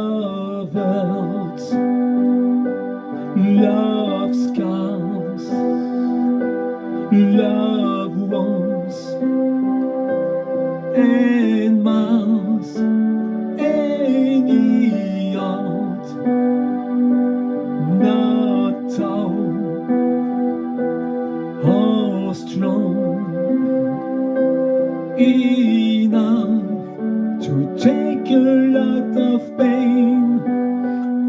Love hurts, love scars, love wounds and miles, any heart not tall or strong enough to take a lot of pain,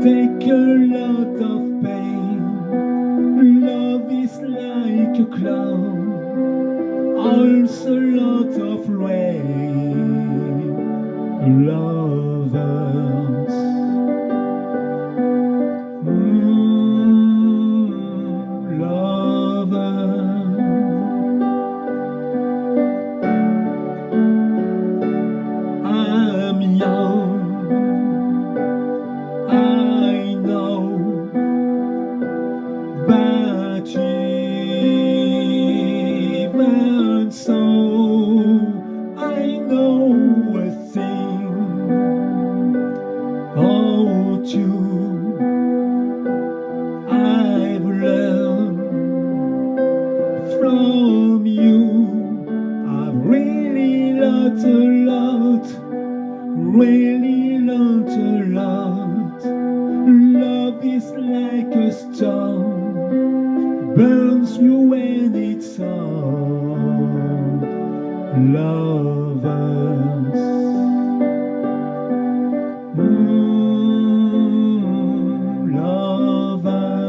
take a lot of pain. Love is like a cloud, also a lot of rain. Love hurts. Love hurts. I'm young, I know, but even so, I know a thing or two. I've learned from you. I've really learned a lot, really learned a lot. Love is like a stone, burns you when it's on. Love hurts. Love hurts.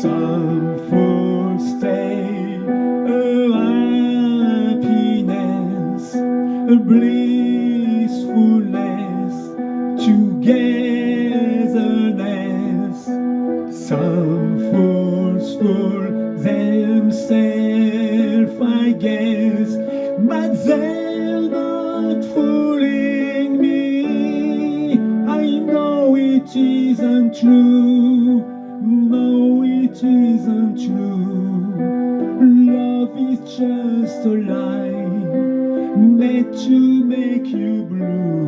Some fools stay a happiness, a blissfulness, togetherness. Some fools fool themselves, I guess, but they're not fooling me. I know it isn't true. No, it isn't true. Love is just a lie, meant to make you blue.